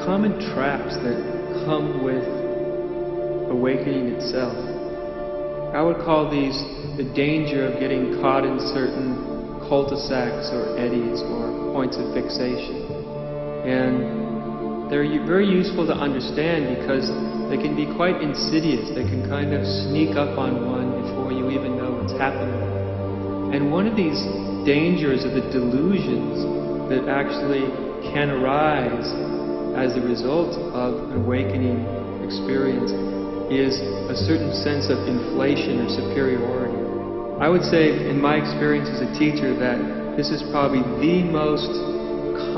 common traps that come with awakening itself. I would call these the danger of getting caught in certain cul-de-sacs or eddies or points of fixation. And they're very useful to understand because they can be quite insidious. They can kind of sneak up on one before you even know what's happening. And one of these dangers are the delusions that actually can arise as a result of an awakening experience is a certain sense of inflation or superiority. I would say, in my experience as a teacher, that this is probably the most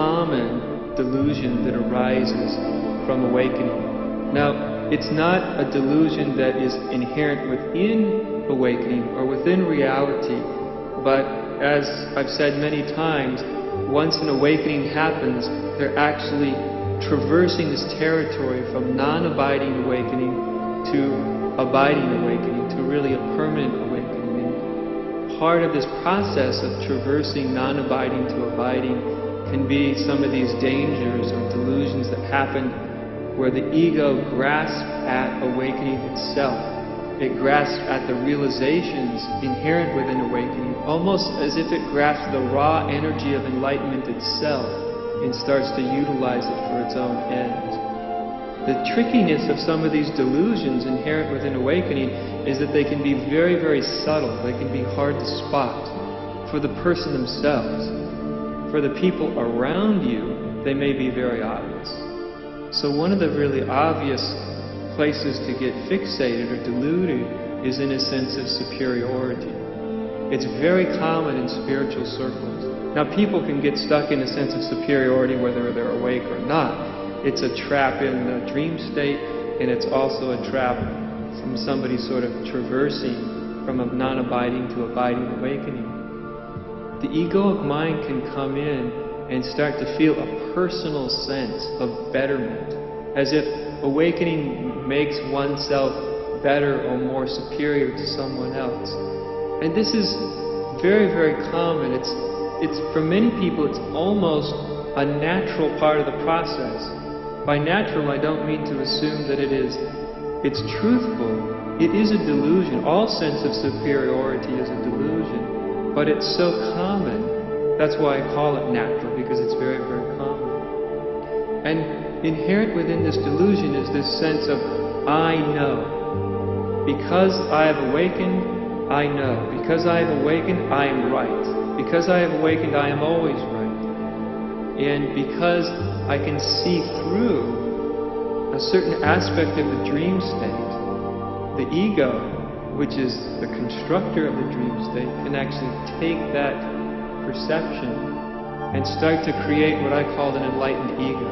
common delusion that arises from awakening. Now, it's not a delusion that is inherent within awakening or within reality, but as I've said many times, once an awakening happens, they're actually traversing this territory from non-abiding awakening to abiding awakening, to really a permanent awakening. And part of this process of traversing non-abiding to abiding can be some of these dangers or delusions that happen where the ego grasps at awakening itself. It grasps at the realizations inherent within awakening, almost as if it grasps the raw energy of enlightenment itself and starts to utilize it for its own ends. The trickiness of some of these delusions inherent within awakening is that they can be very, very subtle. They can be hard to spot for the person themselves. For the people around you, they may be very obvious. So one of the really obvious places to get fixated or deluded is in a sense of superiority. It's very common in spiritual circles. Now, people can get stuck in a sense of superiority whether they're awake or not. It's a trap in the dream state, and it's also a trap from somebody sort of traversing from a non-abiding to abiding awakening. The ego of mind can come in and start to feel a personal sense of betterment, as if awakening makes oneself better or more superior to someone else. And this is very, very common. It's for many people, it's almost a natural part of the process. By natural, I don't mean to assume that it's truthful. It is a delusion. All sense of superiority is a delusion. But it's so common. That's why I call it natural, because it's very, very common. And inherent within this delusion is this sense of, I know. Because I have awakened, I know. Because I have awakened, I am right. Because I have awakened, I am always right. And because I can see through a certain aspect of the dream state, the ego, which is the constructor of the dream state, can actually take that perception and start to create what I call an enlightened ego.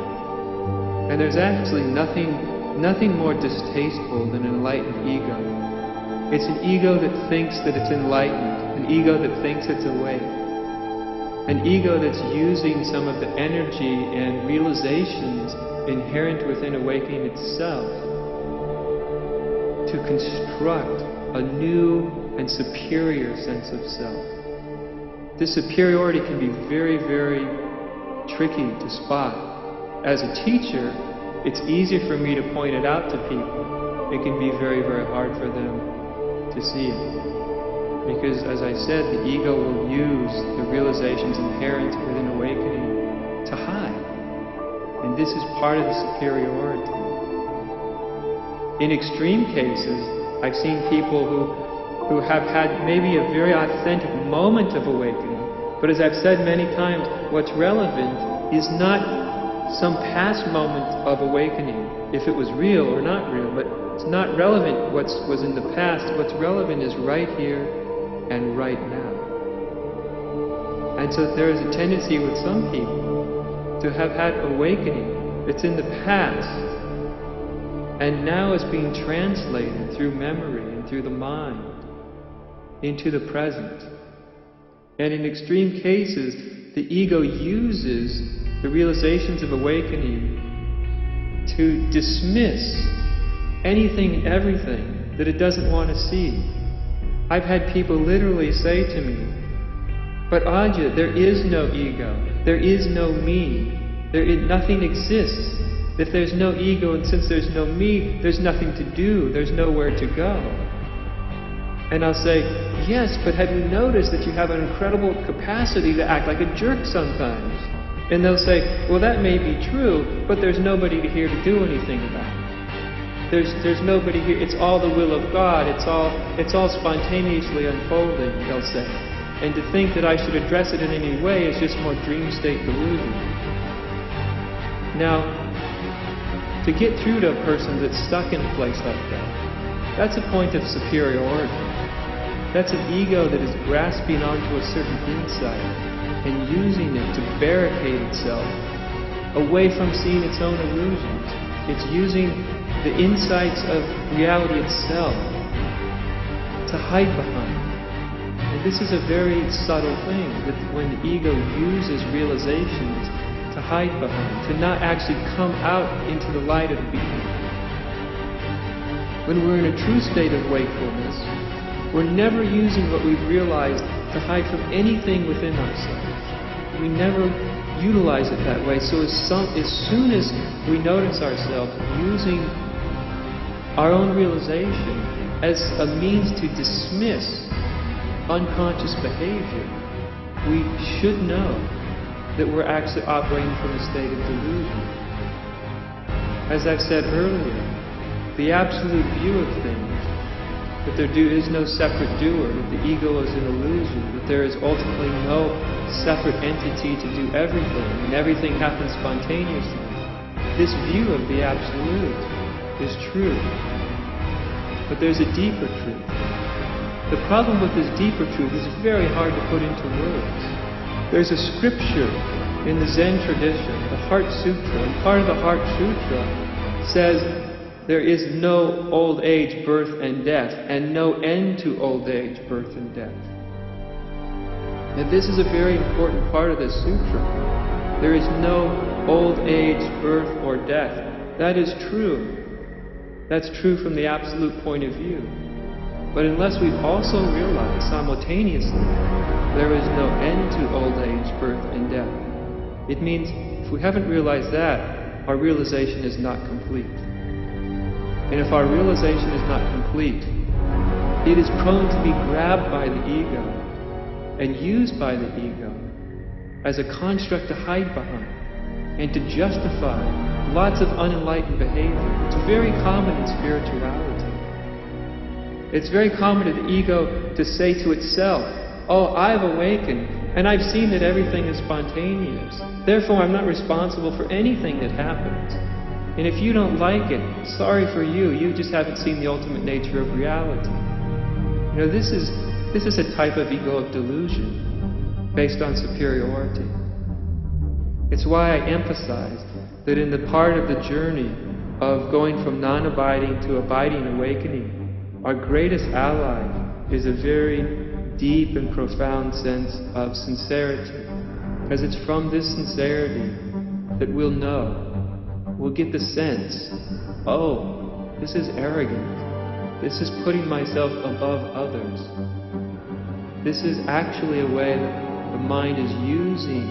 And there's actually nothing more distasteful than an enlightened ego. It's an ego that thinks that it's enlightened, an ego that thinks it's awake, an ego that's using some of the energy and realizations inherent within awakening itself to construct a new and superior sense of self. This superiority can be very, very tricky to spot. As a teacher, it's easy for me to point it out to people. It can be very, very hard for them to see it. Because, as I said, the ego will use the realizations inherent within awakening to hide. And this is part of the superiority. In extreme cases, I've seen people who have had maybe a very authentic moment of awakening. But as I've said many times, what's relevant is not some past moment of awakening, if it was real or not real, but it's not relevant what was in the past. What's relevant is right here and right now. And so there is a tendency with some people to have had awakening that's in the past and now is being translated through memory and through the mind into the present. And in extreme cases, the ego uses the realizations of awakening to dismiss anything and everything that it doesn't want to see. I've had people literally say to me, "But Ajahn, there is no ego, there is no me, nothing exists. If there's no ego, and since there's no me, there's nothing to do, there's nowhere to go. And I'll say, yes, but have you noticed that you have an incredible capacity to act like a jerk sometimes? And they'll say, well, that may be true, but there's nobody here to do anything about it. There's nobody here. It's all the will of God. It's all spontaneously unfolding, they'll say. And to think that I should address it in any way is just more dream state delusion. Now, to get through to a person that's stuck in a place like that, that's a point of superiority. That's an ego that is grasping onto a certain insight and using it to barricade itself away from seeing its own illusions. It's using the insights of reality itself to hide behind. And this is a very subtle thing, that when the ego uses realizations to hide behind, to not actually come out into the light of being. When we're in a true state of wakefulness, we're never using what we've realized to hide from anything within ourselves. We never utilize it that way. So as soon as we notice ourselves using our own realization as a means to dismiss unconscious behavior, we should know that we're actually operating from a state of delusion. As I've said earlier, the absolute view of things, that there is no separate doer, that the ego is an illusion, that there is ultimately no separate entity to do everything, and everything happens spontaneously. This view of the absolute is true. But there's a deeper truth. The problem with this deeper truth is very hard to put into words. There's a scripture in the Zen tradition, the Heart Sutra, and part of the Heart Sutra says there is no old age, birth, and death, and no end to old age, birth, and death. And this is a very important part of this sutra. There is no old age, birth, or death. That is true. That's true from the absolute point of view. But unless we've also realized simultaneously there is no end to old age, birth, and death, it means if we haven't realized that, our realization is not complete. And if our realization is not complete, it is prone to be grabbed by the ego and used by the ego as a construct to hide behind and to justify lots of unenlightened behavior. It's very common in spirituality. It's very common to the ego to say to itself, oh, I've awakened, and I've seen that everything is spontaneous. Therefore, I'm not responsible for anything that happens. And if you don't like it, sorry for you. You just haven't seen the ultimate nature of reality. You know, this is a type of ego of delusion based on superiority. It's why I emphasize that in the part of the journey of going from non-abiding to abiding awakening, our greatest ally is a very deep and profound sense of sincerity. Because it's from this sincerity that we'll know, we'll get the sense, oh, this is arrogant. This is putting myself above others. This is actually a way that the mind is using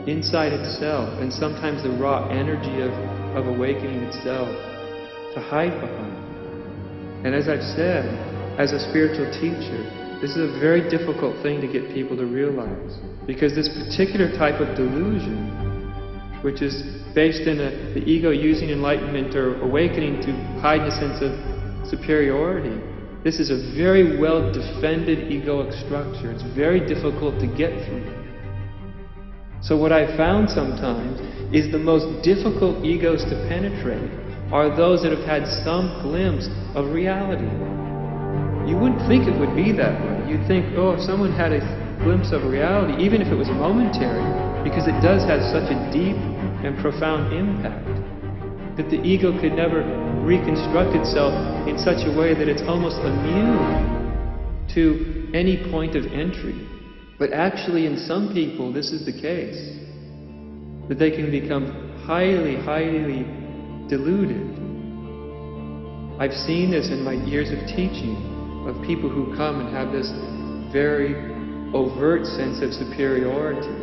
inside itself, and sometimes the raw energy of awakening itself, to hide behind. And as I've said, as a spiritual teacher, this is a very difficult thing to get people to realize. Because this particular type of delusion, which is based in the ego using enlightenment or awakening to hide a sense of superiority, this is a very well defended egoic structure. It's very difficult to get through. So what I've found sometimes is the most difficult egos to penetrate are those that have had some glimpse of reality. You wouldn't think it would be that way. You'd think, oh, if someone had a glimpse of reality, even if it was momentary, because it does have such a deep and profound impact, that the ego could never reconstruct itself in such a way that it's almost immune to any point of entry. But actually, in some people, this is the case, that they can become highly, highly deluded. I've seen this in my years of teaching, of people who come and have this very overt sense of superiority.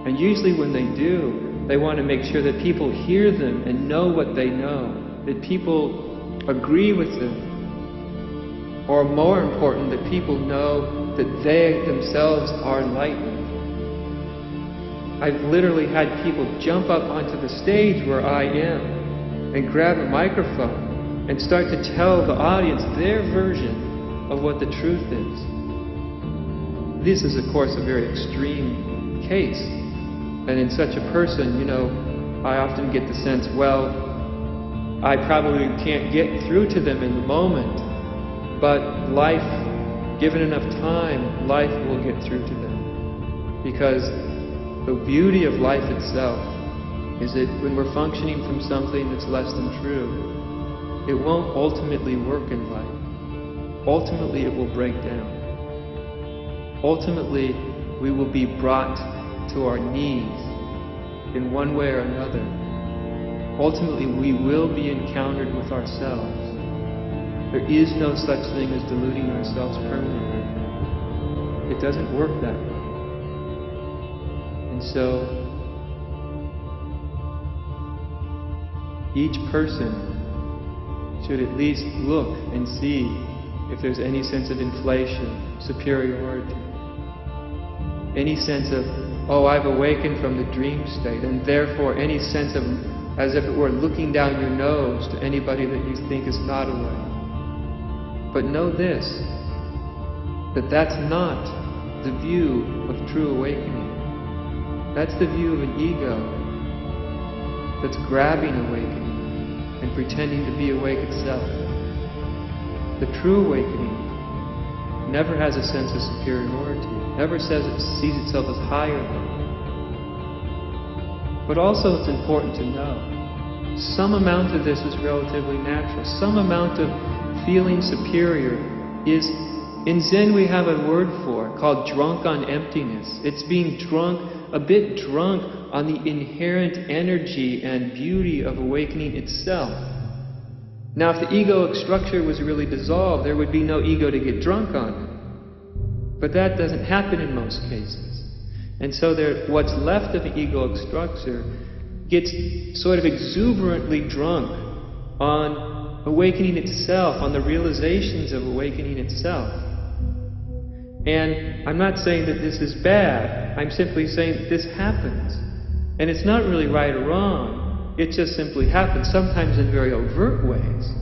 And usually when they do, They want to make sure that people hear them and know what they know, that people agree with them, or more important, that people know that they themselves are enlightened. I've literally had people jump up onto the stage where I am and grab a microphone and start to tell the audience their version of what the truth is. This is, of course, a very extreme case. And in such a person, I often get the sense, well, I probably can't get through to them in the moment, but life, given enough time, life will get through to them. Because the beauty of life itself is that when we're functioning from something that's less than true, it won't ultimately work in life. Ultimately, it will break down. Ultimately, we will be brought to our knees in one way or another. Ultimately, we will be encountered with ourselves. There is no such thing as deluding ourselves permanently. It doesn't work that way. And so, each person should at least look and see if there's any sense of inflation, superiority, any sense of, oh, I've awakened from the dream state, and therefore any sense of, as if it were looking down your nose to anybody that you think is not awake. But know this, that that's not the view of true awakening. That's the view of an ego that's grabbing awakening and pretending to be awake itself. The true awakening never has a sense of superiority, never says it sees itself as higher than. But also it's important to know, some amount of this is relatively natural. Some amount of feeling superior is, in Zen we have a word for it called drunk on emptiness. It's being drunk, a bit drunk on the inherent energy and beauty of awakening itself. Now, if the egoic structure was really dissolved, there would be no ego to get drunk on. But that doesn't happen in most cases. And so what's left of the egoic structure gets sort of exuberantly drunk on awakening itself, on the realizations of awakening itself. And I'm not saying that this is bad. I'm simply saying that this happens. And it's not really right or wrong. It just simply happens, sometimes in very overt ways,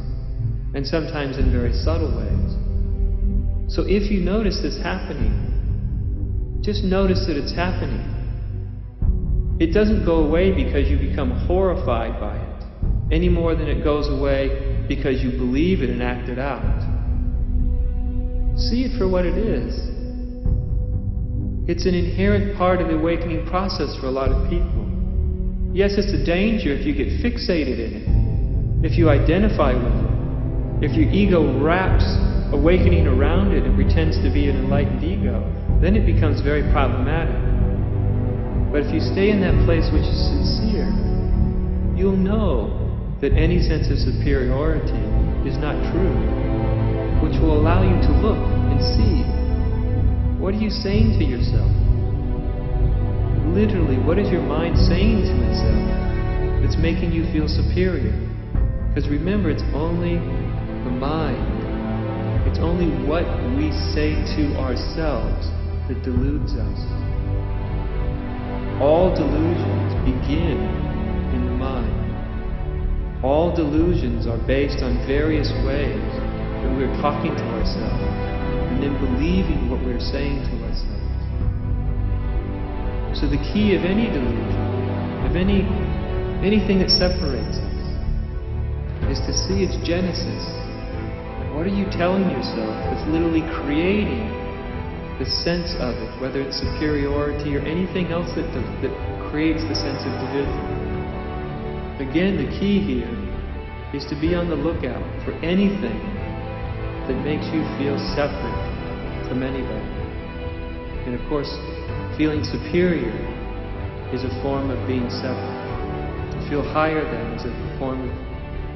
and sometimes in very subtle ways. So if you notice this happening, just notice that it's happening. It doesn't go away because you become horrified by it, any more than it goes away because you believe it and act it out. See it for what it is. It's an inherent part of the awakening process for a lot of people. Yes, it's a danger if you get fixated in it, if you identify with it, if your ego wraps awakening around it and pretends to be an enlightened ego, then it becomes very problematic. But if you stay in that place which is sincere, you'll know that any sense of superiority is not true, which will allow you to look and see, what are you saying to yourself? Literally, what is your mind saying to itself that's making you feel superior? Because remember, it's only the mind. It's only what we say to ourselves that deludes us. All delusions begin in the mind. All delusions are based on various ways that we're talking to ourselves and then believing what we're saying to ourselves. So the key of any delusion, of anything that separates us, is to see its genesis. What are you telling yourself that's literally creating the sense of it, whether it's superiority or anything else that creates the sense of division? Again, the key here is to be on the lookout for anything that makes you feel separate from anybody. And of course, feeling superior is a form of being separate. To feel higher than is a form of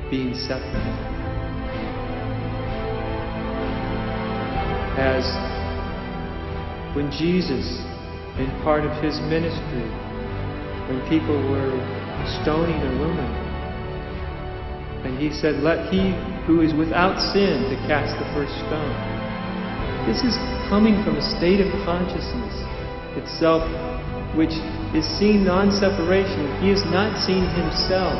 being separate. As when Jesus, in part of his ministry, when people were stoning a woman. And he said, "Let he who is without sin to cast the first stone." This is coming from a state of consciousness itself, which is seeing non-separation. He has not seen himself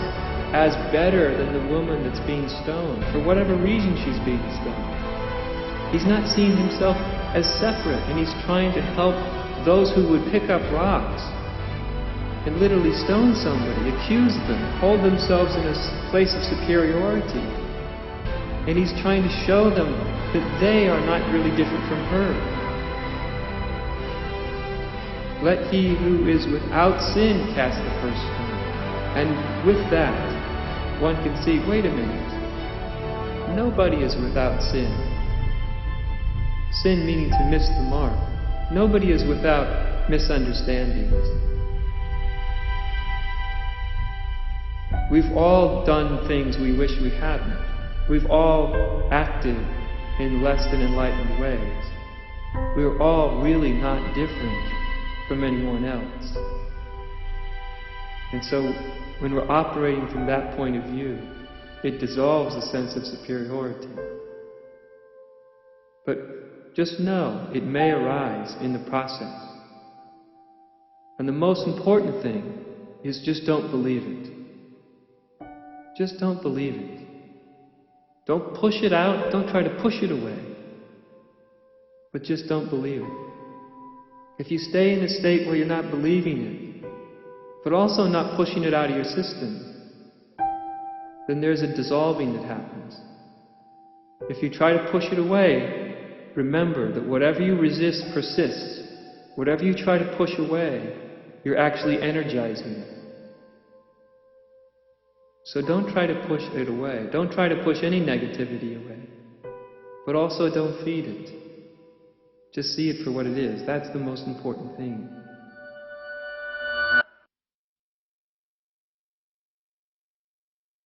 as better than the woman that's being stoned, for whatever reason she's being stoned. He's not seeing himself as separate, and he's trying to help those who would pick up rocks and literally stone somebody, accuse them, hold themselves in a place of superiority. And he's trying to show them that they are not really different from her. Let he who is without sin cast the first stone. And with that, one can see, wait a minute, nobody is without sin. Sin meaning to miss the mark. Nobody is without misunderstandings. We've all done things we wish we hadn't. We've all acted in less than enlightened ways. We're all really not different from anyone else. And so, when we're operating from that point of view, it dissolves the sense of superiority. But just know, it may arise in the process. And the most important thing is just don't believe it. Just don't believe it. Don't push it out, don't try to push it away. But just don't believe it. If you stay in a state where you're not believing it, but also not pushing it out of your system, then there's a dissolving that happens. If you try to push it away, remember that whatever you resist persists. Whatever you try to push away, you're actually energizing it. So don't try to push it away. Don't try to push any negativity away. But also don't feed it. Just see it for what it is. That's the most important thing.